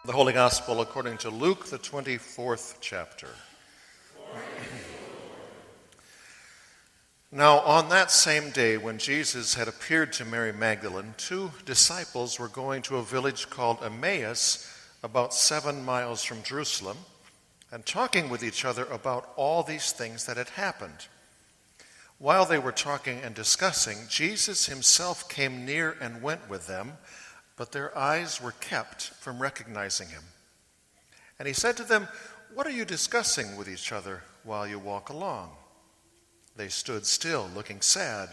The Holy Gospel according to Luke, the 24th chapter. Now, on that same day when Jesus had appeared to Mary Magdalene, 2 disciples were going to a village called Emmaus, about 7 miles from Jerusalem, and talking with each other about all these things that had happened. While they were talking and discussing, Jesus himself came near and went with them, but their eyes were kept from recognizing him. And he said to them, "What are you discussing with each other while you walk along?" They stood still, looking sad.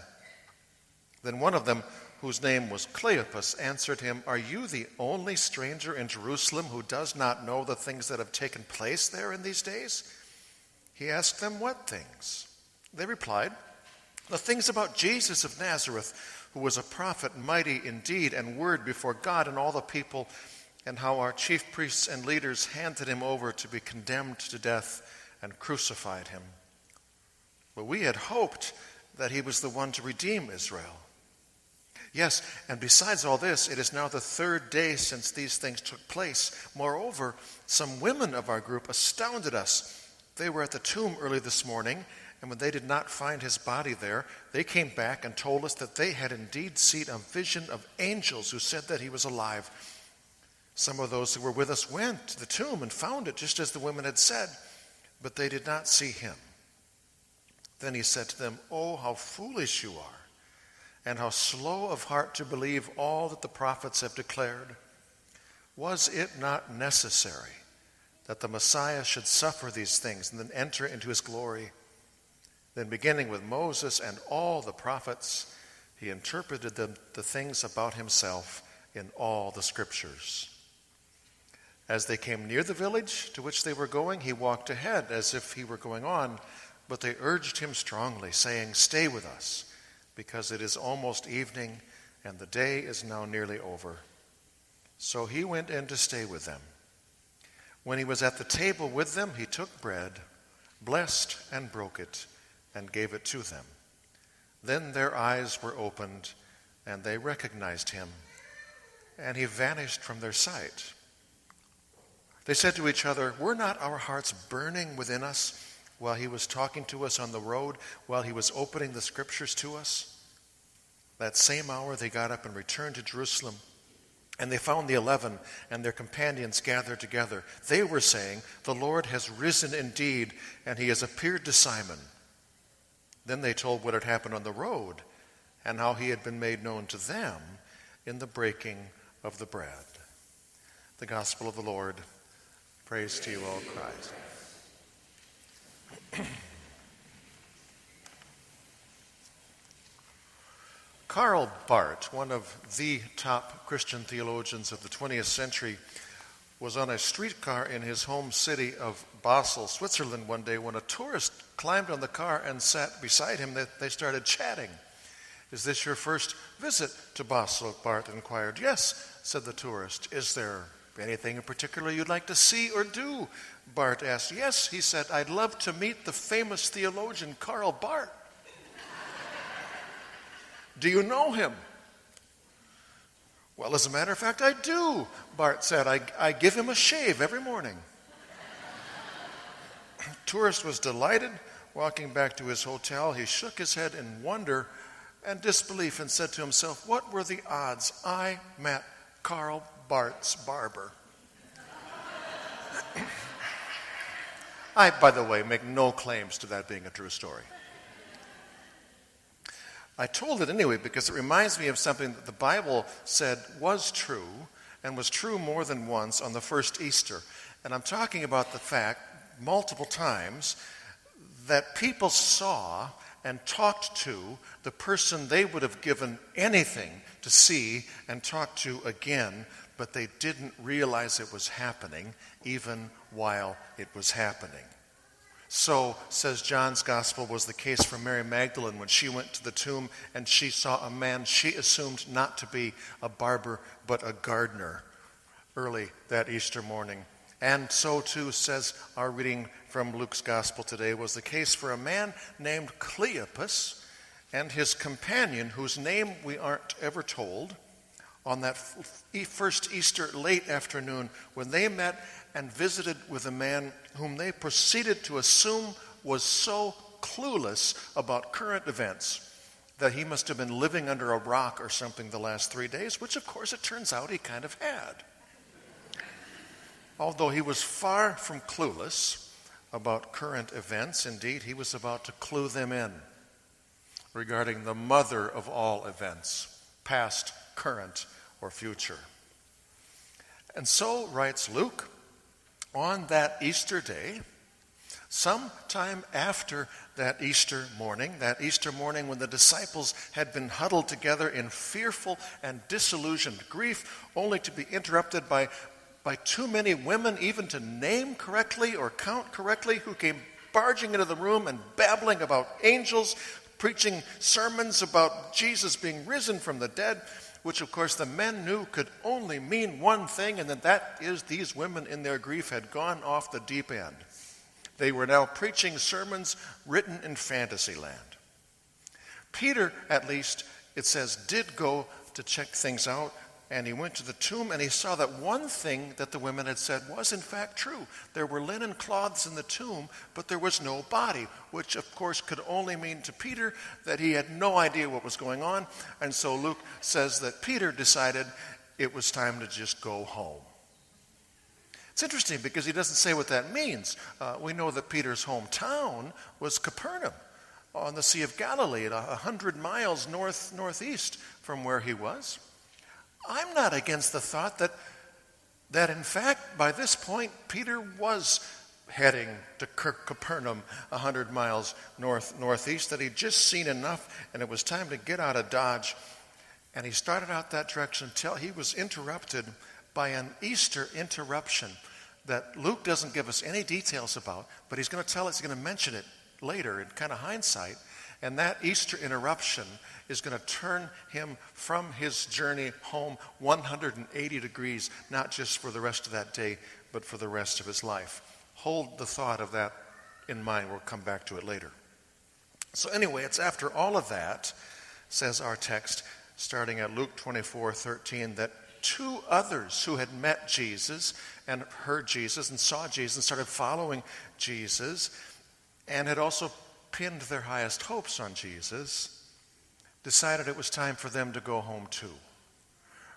Then one of them, whose name was Cleopas, answered him, "Are you the only stranger in Jerusalem who does not know the things that have taken place there in these days?" He asked them, "What things?" They replied, "The things about Jesus of Nazareth, who was a prophet, mighty in deed and word before God and all the people, and how our chief priests and leaders handed him over to be condemned to death and crucified him. But we had hoped that he was the one to redeem Israel. Yes, and besides all this, it is now the 3rd day since these things took place. Moreover, some women of our group astounded us. They were at the tomb early this morning, and when they did not find his body there, they came back and told us that they had indeed seen a vision of angels who said that he was alive. Some of those who were with us went to the tomb and found it just as the women had said, but they did not see him." Then he said to them, "Oh, how foolish you are, and how slow of heart to believe all that the prophets have declared. Was it not necessary that the Messiah should suffer these things and then enter into his glory?" Then beginning with Moses and all the prophets, he interpreted the things about himself in all the scriptures. As they came near the village to which they were going, he walked ahead as if he were going on, but they urged him strongly, saying, "Stay with us, because it is almost evening, and the day is now nearly over." So he went in to stay with them. When he was at the table with them, he took bread, blessed and broke it, and gave it to them. Then their eyes were opened, and they recognized him, and he vanished from their sight. They said to each other, "Were not our hearts burning within us while he was talking to us on the road, while he was opening the scriptures to us?" That same hour they got up and returned to Jerusalem, and they found the 11 and their companions gathered together. They were saying, "The Lord has risen indeed, and he has appeared to Simon." Then they told what had happened on the road and how he had been made known to them in the breaking of the bread. The Gospel of the Lord. Praise to you, O Christ. Karl Barth, one of the top Christian theologians of the 20th century, was on a streetcar in his home city of Basel, Switzerland one day when a tourist climbed on the car and sat beside him. They started chatting. "Is this your first visit to Basel?" Barth inquired. "Yes," said the tourist. "Is there anything in particular you'd like to see or do?" Barth asked. "Yes," he said, "I'd love to meet the famous theologian Karl Barth." "Do you know him?" "Well, as a matter of fact, I do," Barth said. I give him a shave every morning." Tourist was delighted. Walking back to his hotel, he shook his head in wonder and disbelief and said to himself, "What were the odds I met Karl Barth's barber?" I, by the way, make no claims to that being a true story. I told it anyway because it reminds me of something that the Bible said was true and was true more than once on the first Easter. And I'm talking about the fact, multiple times, that people saw and talked to the person they would have given anything to see and talk to again, but they didn't realize it was happening even while it was happening. So, says John's Gospel, was the case for Mary Magdalene when she went to the tomb and she saw a man she assumed not to be a barber but a gardener early that Easter morning. And so too, says our reading from Luke's Gospel today, was the case for a man named Cleopas and his companion, whose name we aren't ever told, on that first Easter late afternoon when they met and visited with a man whom they proceeded to assume was so clueless about current events that he must have been living under a rock or something the last 3 days, which of course it turns out he kind of had. Although he was far from clueless about current events, indeed, he was about to clue them in regarding the mother of all events, past, current, or future. And so, writes Luke, on that Easter day, sometime after that Easter morning when the disciples had been huddled together in fearful and disillusioned grief, only to be interrupted by too many women even to name correctly or count correctly, who came barging into the room and babbling about angels, preaching sermons about Jesus being risen from the dead, which of course the men knew could only mean one thing, and that is these women in their grief had gone off the deep end. They were now preaching sermons written in fantasy land. Peter, at least, it says, did go to check things out, and he went to the tomb, and he saw that one thing that the women had said was in fact true. There were linen cloths in the tomb, but there was no body, which of course could only mean to Peter that he had no idea what was going on. And so Luke says that Peter decided it was time to just go home. It's interesting because he doesn't say what that means. We know that Peter's hometown was Capernaum on the Sea of Galilee, at 100 miles northeast from where he was. I'm not against the thought that in fact, by this point, Peter was heading to Capernaum 100 miles northeast, that he'd just seen enough and it was time to get out of Dodge. And he started out that direction until he was interrupted by an Easter interruption that Luke doesn't give us any details about, but he's going to tell us, he's going to mention it later in kind of hindsight. And that Easter interruption is going to turn him from his journey home 180 degrees, not just for the rest of that day, but for the rest of his life. Hold the thought of that in mind. We'll come back to it later. So anyway, it's after all of that, says our text, starting at Luke 24:13, that two others who had met Jesus and heard Jesus and saw Jesus and started following Jesus and had also pinned their highest hopes on Jesus, decided it was time for them to go home too.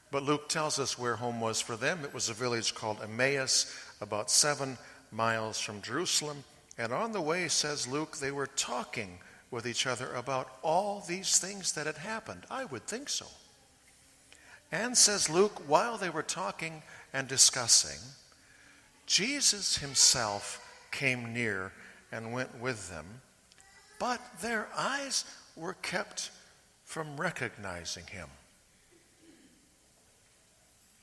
But Luke tells us where home was for them. It was a village called Emmaus, about 7 miles from Jerusalem. And on the way, says Luke, they were talking with each other about all these things that had happened. I would think so. And, says Luke, while they were talking and discussing, Jesus himself came near and went with them, but their eyes were kept from recognizing him.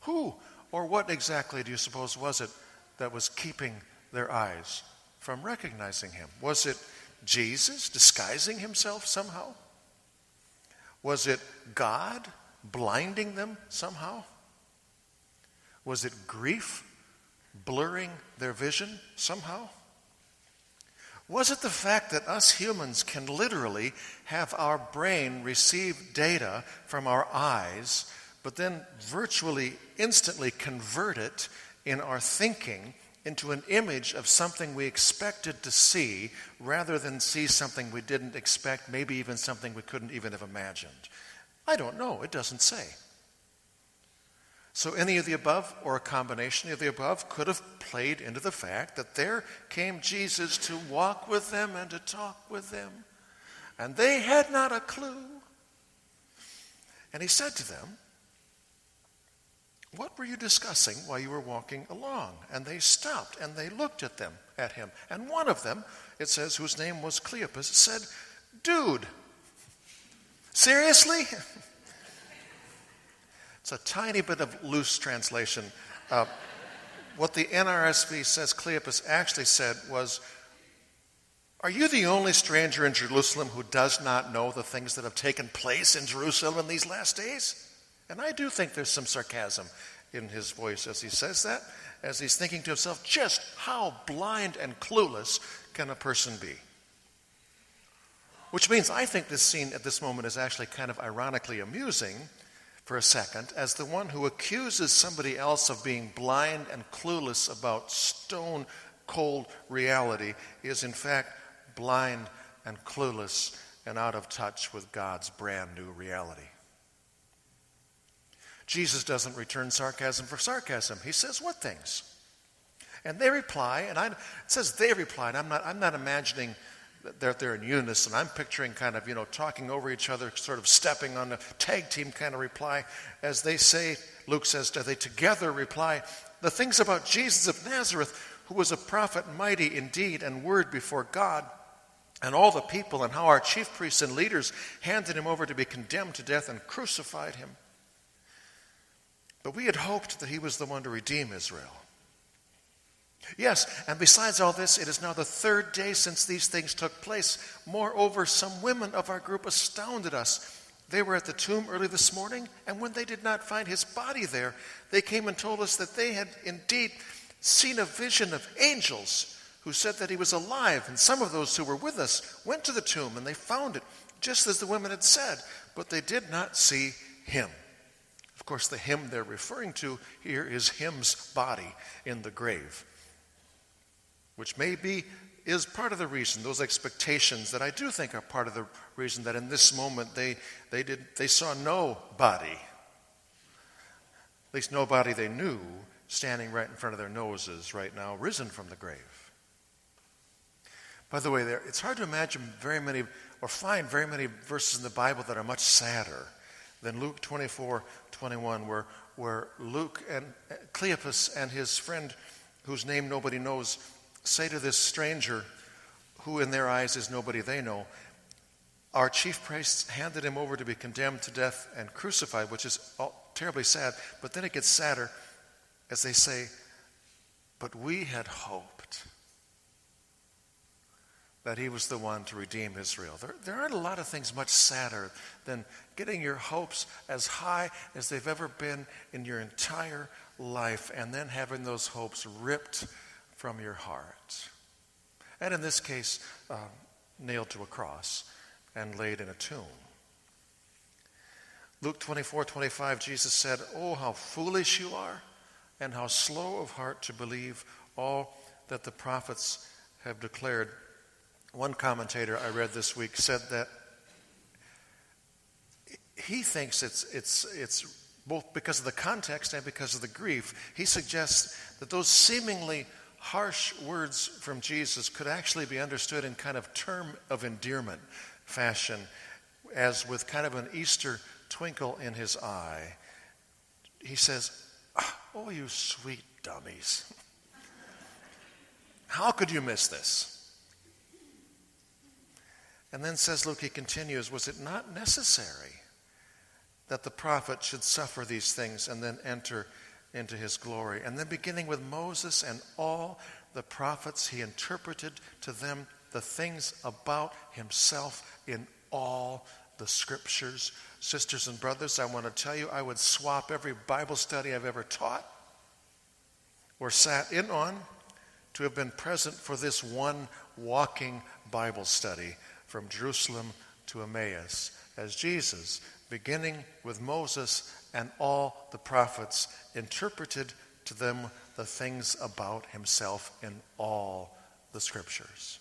Who or what exactly do you suppose was it that was keeping their eyes from recognizing him? Was it Jesus disguising himself somehow? Was it God blinding them somehow? Was it grief blurring their vision somehow? Was it the fact that us humans can literally have our brain receive data from our eyes, but then virtually instantly convert it in our thinking into an image of something we expected to see, rather than see something we didn't expect, maybe even something we couldn't even have imagined? I don't know. It doesn't say. So any of the above, or a combination of the above, could have played into the fact that there came Jesus to walk with them and to talk with them, and they had not a clue. And he said to them, "What were you discussing while you were walking along?" And they stopped and they looked at him. And one of them, it says, whose name was Cleopas, said, "Dude, seriously?" It's a tiny bit of loose translation. What the NRSV says Cleopas actually said was, "Are you the only stranger in Jerusalem who does not know the things that have taken place in Jerusalem in these last days?" And I do think there's some sarcasm in his voice as he says that, as he's thinking to himself, just how blind and clueless can a person be? Which means I think this scene at this moment is actually kind of ironically amusing, for a second as the one who accuses somebody else of being blind and clueless about stone cold reality is in fact blind and clueless and out of touch with God's brand new reality. Jesus doesn't return sarcasm for sarcasm. He says, "What things?" And they reply, and it says they replied. I'm not imagining that they're in unison. I'm picturing kind of, talking over each other, sort of stepping on a tag team kind of reply. As they say, Luke says, they together reply, "The things about Jesus of Nazareth, who was a prophet mighty in deed and word before God and all the people, and how our chief priests and leaders handed him over to be condemned to death and crucified him. But we had hoped that he was the one to redeem Israel." Yes, and besides all this, it is now the third day since these things took place. Moreover, some women of our group astounded us. They were at the tomb early this morning, and when they did not find his body there, they came and told us that they had indeed seen a vision of angels who said that he was alive. And some of those who were with us went to the tomb, and they found it just as the women had said, but they did not see him. Of course, the him they're referring to here is him's body in the grave, which is part of the reason, those expectations that I do think are part of the reason that in this moment they saw no body, at least no body they knew, standing right in front of their noses right now, risen from the grave. By the way, it's hard to imagine find very many verses in the Bible that are much sadder than Luke 24:21, where Luke and Cleopas and his friend, whose name nobody knows, say to this stranger, who in their eyes is nobody they know, "Our chief priests handed him over to be condemned to death and crucified," which is terribly sad. But then it gets sadder as they say, "But we had hoped that he was the one to redeem Israel." There aren't a lot of things much sadder than getting your hopes as high as they've ever been in your entire life and then having those hopes ripped from your heart. And in this case, nailed to a cross and laid in a tomb. Luke 24:25, Jesus said, "Oh, how foolish you are, and how slow of heart to believe all that the prophets have declared." One commentator I read this week said that he thinks it's both because of the context and because of the grief. He suggests that those seemingly harsh words from Jesus could actually be understood in kind of term of endearment fashion, as with kind of an Easter twinkle in his eye. He says, "Oh, you sweet dummies. How could you miss this?" And then says Luke, he continues, "Was it not necessary that the prophet should suffer these things and then enter into his glory? And then beginning with Moses and all the prophets, he interpreted to them the things about himself in all the scriptures." Sisters and brothers, I want to tell you, I would swap every Bible study I've ever taught or sat in on to have been present for this one walking Bible study from Jerusalem to Emmaus, as Jesus, beginning with Moses and all the prophets, interpreted to them the things about himself in all the scriptures.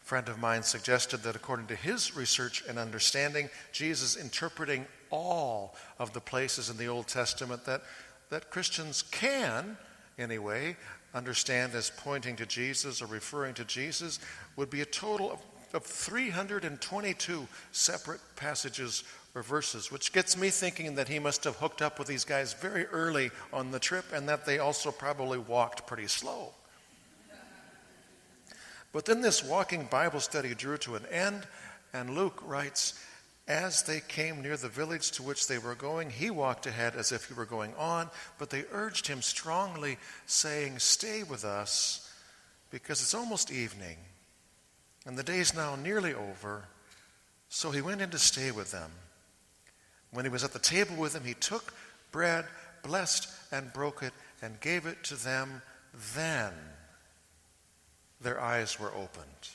A friend of mine suggested that according to his research and understanding, Jesus interpreting all of the places in the Old Testament that Christians can, anyway, understand as pointing to Jesus or referring to Jesus would be a total of 322 separate passages or verses, which gets me thinking that he must have hooked up with these guys very early on the trip and that they also probably walked pretty slow. But then this walking Bible study drew to an end, and Luke writes, "As they came near the village to which they were going, he walked ahead as if he were going on, but they urged him strongly, saying, 'Stay with us, because it's almost evening, and the day is now nearly over.' So he went in to stay with them. When he was at the table with them, he took bread, blessed and broke it, and gave it to them. Then their eyes were opened,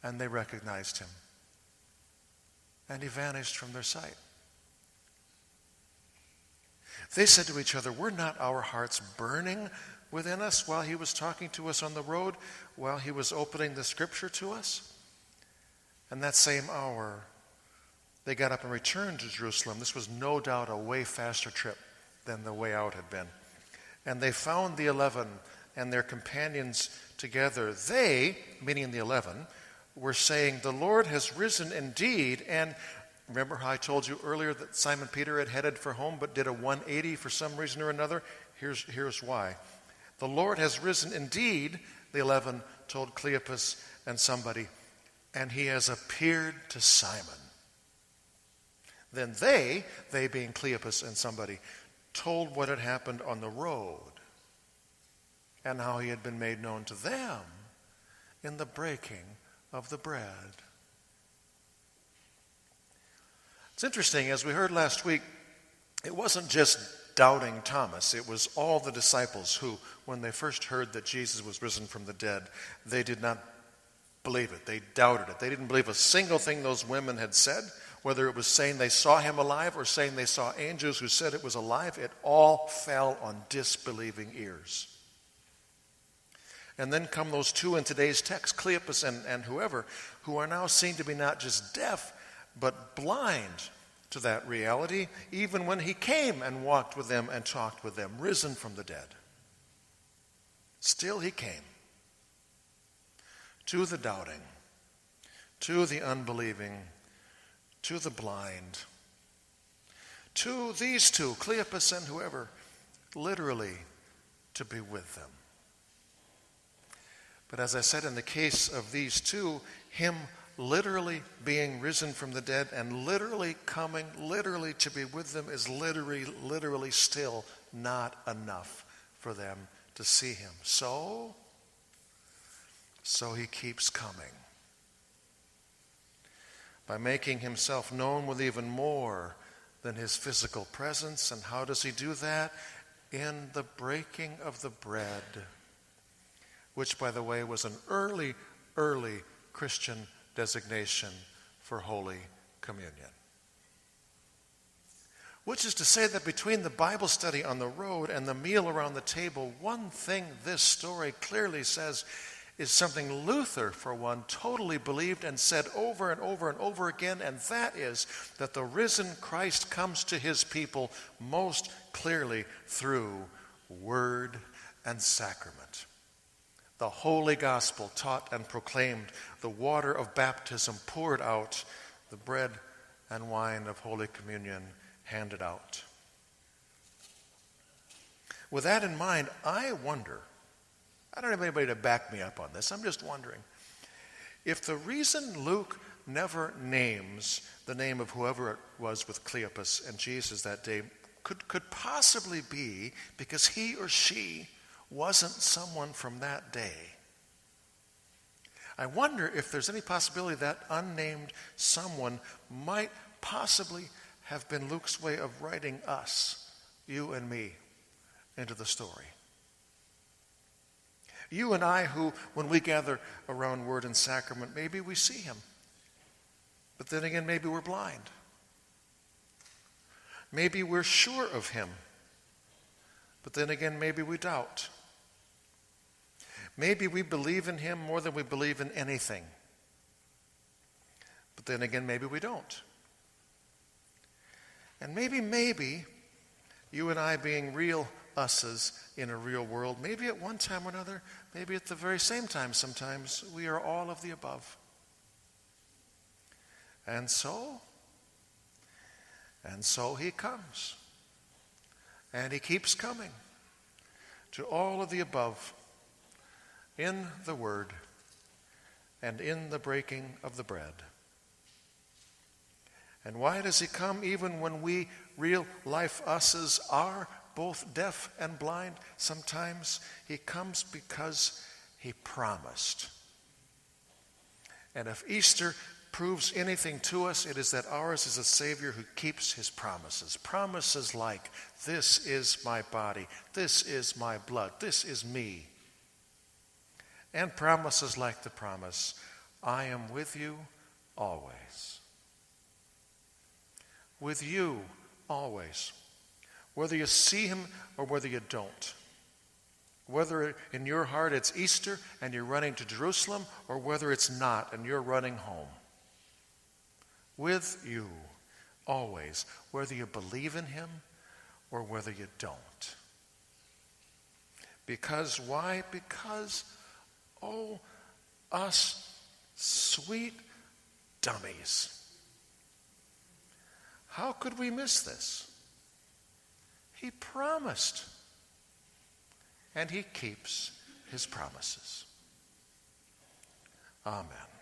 and they recognized him. And he vanished from their sight." They said to each other, "Were not our hearts burning within us while he was talking to us on the road, while he was opening the scripture to us?" And that same hour, they got up and returned to Jerusalem. This was no doubt a way faster trip than the way out had been. And they found the 11 and their companions together. They, meaning the 11, were saying, "The Lord has risen indeed." And remember how I told you earlier that Simon Peter had headed for home but did a 180 for some reason or another? Here's why. "The Lord has risen indeed," the 11 told Cleopas and somebody, "and he has appeared to Simon." Then they being Cleopas and somebody, told what had happened on the road and how he had been made known to them in the breaking of the bread. It's interesting, as we heard last week, it wasn't just doubting Thomas. It was all the disciples who, when they first heard that Jesus was risen from the dead, they did not believe it. They doubted it. They didn't believe a single thing those women had said, whether it was saying they saw him alive or saying they saw angels who said it was alive. It all fell on disbelieving ears. And then come those two in today's text, Cleopas and whoever, who are now seen to be not just deaf, but blind to that reality, even when he came and walked with them and talked with them, risen from the dead. Still he came to the doubting, to the unbelieving, to the blind, to these two, Cleopas and whoever, literally to be with them. But as I said, in the case of these two, him literally being risen from the dead and literally coming, literally to be with them is literally still not enough for them to see him. So he keeps coming by making himself known with even more than his physical presence. And how does he do that? In the breaking of the bread, which, by the way, was an early Christian designation for Holy Communion. Which is to say that between the Bible study on the road and the meal around the table, one thing this story clearly says is something Luther, for one, totally believed and said over and over and over again, and that is that the risen Christ comes to his people most clearly through word and sacrament. The holy gospel taught and proclaimed, the water of baptism poured out, the bread and wine of Holy Communion handed out. With that in mind, I wonder, I don't have anybody to back me up on this, I'm just wondering, if the reason Luke never names the name of whoever it was with Cleopas and Jesus that day could possibly be because he or she wasn't someone from that day. I wonder if there's any possibility that unnamed someone might possibly have been Luke's way of writing us, you and me, into the story. You and I who, when we gather around word and sacrament, maybe we see him. But then again, maybe we're blind. Maybe we're sure of him. But then again, maybe we doubt. Maybe we believe in him more than we believe in anything. But then again, maybe we don't. And maybe, you and I being real us's in a real world, maybe at one time or another, maybe at the very same time sometimes, we are all of the above. And so he comes. And he keeps coming to all of the above in the word and in the breaking of the bread. And why does he come even when we real life us's are both deaf and blind? Sometimes he comes because he promised. And if Easter proves anything to us, it is that ours is a Savior who keeps his promises. Promises like, this is my body, this is my blood, this is me. And promises like the promise, I am with you always. With you always. whether you see him or whether you don't. Whether in your heart it's Easter and you're running to Jerusalem, or whether it's not and you're running home. With you, always, whether you believe in him or whether you don't. Because why? Because, oh, us sweet dummies. How could we miss this? He promised. And he keeps his promises. Amen.